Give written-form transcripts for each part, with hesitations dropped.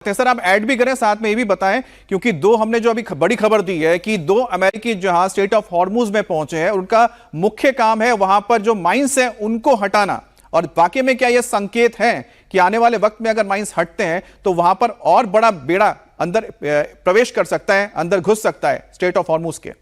Sir आप add भी करें, साथ में ये भी बताएं, क्योंकि दो हमने जो अभी बड़ी खबर दी है कि दो अमेरिकी जहाज स्ट्रेट ऑफ हॉर्मुज में पहुंचे हैं, उनका मुख्य काम है वहां पर जो माइंस हैं उनको हटाना। और वाकई में क्या ये संकेत है कि आने वाले वक्त में अगर माइंस हटते हैं तो वहां पर और बड़ा बेड़ा अंदर प्रवेश कर सकता है, अंदर घुस सकता है स्ट्रेट ऑफ हॉर्मुज के?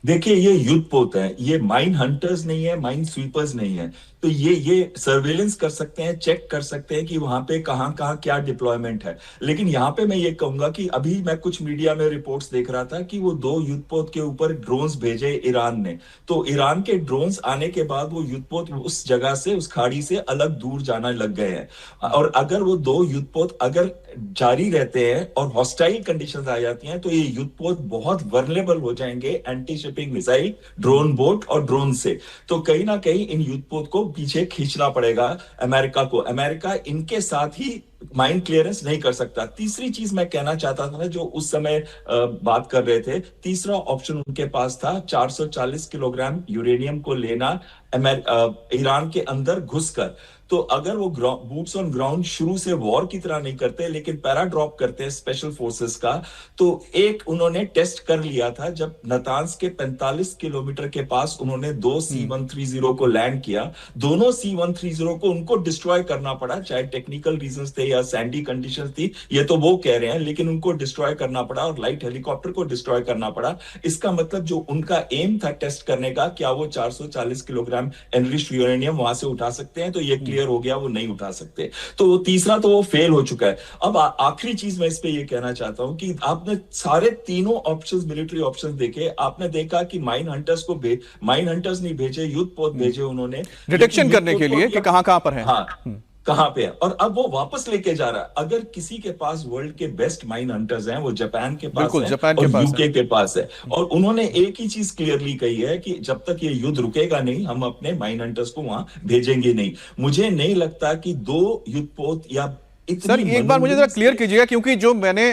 देखिए, ये युद्धपोत है, ये माइन हंटर्स नहीं है, माइन स्वीपर्स नहीं है। तो ये सर्वेलेंस कर सकते हैं, चेक कर सकते हैं कि वहां पे कहां कहां क्या डिप्लॉयमेंट है। लेकिन यहाँ पे मैं ये कहूंगा कि अभी मैं कुछ मीडिया में रिपोर्ट्स देख रहा था कि वो दो युद्धपोत के ऊपर ड्रोन्स भेजे ईरान ने। तो ईरान के ड्रोन्स आने के बाद वो युद्धपोत उस जगह से, उस खाड़ी से अलग दूर जाना लग गए हैं। और अगर वो दो युद्धपोत अगर जारी रहते हैं और हॉस्टाइल कंडीशंस आ जाती हैं, तो ये युद्धपोत बहुत वर्नेबल हो जाएंगे anti shipping missile, drone boat और ड्रोन से। तो कहीं ना कहीं इन युद्धपोत को पीछे खींचना पड़ेगा अमेरिका को। अमेरिका इनके साथ ही माइन क्लियरेंस नहीं कर सकता। तीसरी चीज मैं कहना चाहता था, जो उस समय बात कर रहे थे, तीसरा ऑप्शन उनके पास था 440 किलोग्राम यूरेनियम को लेना ईरान के अंदर घुसकर। तो अगर वो बूट्स ऑन ग्राउंड शुरू से वॉर की तरह नहीं करते, लेकिन पैराड्रॉप करते हैं स्पेशल फोर्सेस का, तो एक उन्होंने टेस्ट कर लिया था जब नतांज के 45 किलोमीटर के पास उन्होंने दो C-130 को लैंड किया। दोनों C-130 को उनको डिस्ट्रॉय करना पड़ा, चाहे टेक्निकल रीजंस थे या सैंडी कंडीशंस थी, ये तो वो कह रहे हैं, लेकिन उनको डिस्ट्रॉय करना पड़ा और लाइट हेलीकॉप्टर को डिस्ट्रॉय करना पड़ा। इसका मतलब जो उनका एम था टेस्ट करने का, क्या वो 440 किलोग्राम एनरिच्ड यूरेनियम वहां से उठा सकते हैं, तो ये क्लियर हो गया वो नहीं उठा सकते। तो वो तीसरा तो वो फेल हो चुका है। अब आखिरी चीज मैं इस पे ये कहना चाहता हूं कि आपने सारे तीनों ऑप्शंस, मिलिट्री ऑप्शंस देखे, आपने देखा कि माइन हंटर्स नहीं भेजे, युद्धपोत भेजे उन्होंने डिटेक्शन करने के लिए कि कहां पर है। हाँ, कहां पे है, और अब वो वापस लेके जा रहा है। अगर किसी के पास वर्ल्ड के बेस्ट माइन हंटर्स हैं, वो जापान के पास है और यूके के पास है। और उन्होंने एक ही चीज क्लियरली कही है कि जब तक ये युद्ध रुकेगा नहीं, हम अपने माइन हंटर्स को वहां भेजेंगे नहीं। मुझे नहीं लगता कि दो युद्धपोत या सर एक बार मुझे जरा क्लियर कीजिएगा, क्योंकि जो मैंने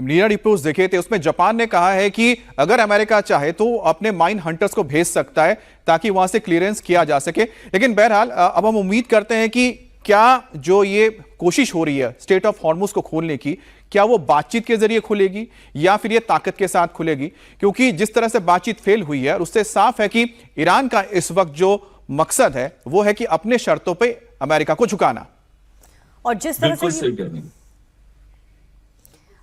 मीडिया रिपोर्ट्स देखे थे उसमें जापान ने कहा है कि अगर अमेरिका चाहे तो अपने माइन हंटर्स को भेज सकता है ताकि वहां से क्लियरेंस किया जा सके। लेकिन बहरहाल अब हम उम्मीद करते हैं कि क्या जो ये कोशिश हो रही है स्ट्रेट ऑफ हॉर्मुज को खोलने की, क्या वो बातचीत के जरिए खुलेगी या फिर ये ताकत के साथ खुलेगी? क्योंकि जिस तरह से बातचीत फेल हुई है उससे साफ है कि ईरान का इस वक्त जो मकसद है वो है कि अपने शर्तों पे अमेरिका को झुकाना। और जिस तरह से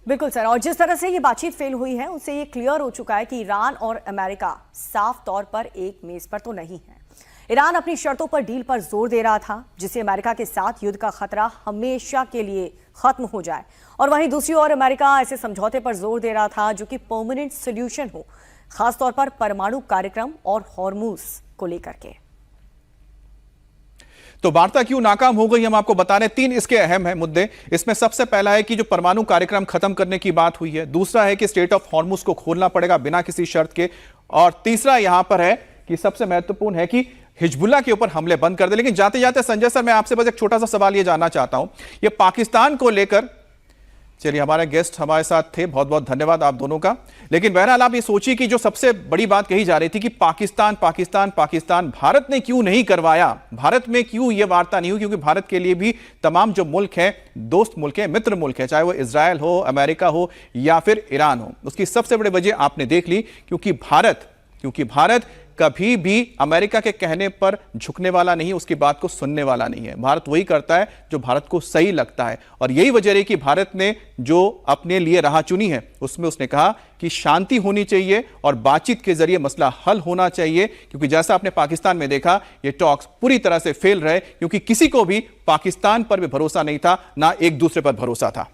बिल्कुल सर, और जिस तरह से ये बातचीत फेल हुई है उससे ये क्लियर हो चुका है कि ईरान और अमेरिका साफ तौर पर एक मेज पर तो नहीं है। ईरान अपनी शर्तों पर डील पर जोर दे रहा था, जिससे अमेरिका के साथ युद्ध का खतरा हमेशा के लिए खत्म हो जाए, और वहीं दूसरी ओर अमेरिका ऐसे समझौते पर जोर दे रहा था जो कि परमानेंट सॉल्यूशन हो, खासतौर पर परमाणु कार्यक्रम और हॉर्मुज को लेकर के। तो वार्ता क्यों नाकाम हो गई हम आपको बता रहे हैं। तीन इसके अहम है मुद्दे। इसमें सबसे पहला है कि जो परमाणु कार्यक्रम खत्म करने की बात हुई है, दूसरा है कि स्ट्रेट ऑफ हॉर्मुज को खोलना पड़ेगा बिना किसी शर्त के, और तीसरा यहां पर है कि सबसे महत्वपूर्ण है कि हिजबुल्लाह के ऊपर हमले बंद कर दे। लेकिन जाते जाते संजय सर, मैं आपसे बस एक छोटा सा सवाल ये जानना चाहता हूं, ये पाकिस्तान को लेकर, चलिए हमारे गेस्ट हमारे साथ थे, बहुत बहुत धन्यवाद आप दोनों का। लेकिन बहरहाल आप ये सोचिए कि जो सबसे बड़ी बात कही जा रही थी कि पाकिस्तान पाकिस्तान पाकिस्तान, भारत ने क्यों नहीं करवाया, भारत में क्यों ये वार्ता नहीं हुई? क्योंकि भारत के लिए भी तमाम जो मुल्क हैं, दोस्त मुल्क हैं, मित्र मुल्क हैं, चाहे वो इजराइल हो, अमेरिका हो या फिर ईरान हो, उसकी सबसे बड़ी वजह आपने देख ली, क्योंकि भारत कभी भी अमेरिका के कहने पर झुकने वाला नहीं, उसकी बात को सुनने वाला नहीं है। भारत वही करता है जो भारत को सही लगता है, और यही वजह है कि भारत ने जो अपने लिए राह चुनी है उसमें उसने कहा कि शांति होनी चाहिए और बातचीत के जरिए मसला हल होना चाहिए। क्योंकि जैसा आपने पाकिस्तान में देखा, ये टॉक्स पूरी तरह से फेल रहे, क्योंकि किसी को भी पाकिस्तान पर भी भरोसा नहीं था, ना एक दूसरे पर भरोसा था।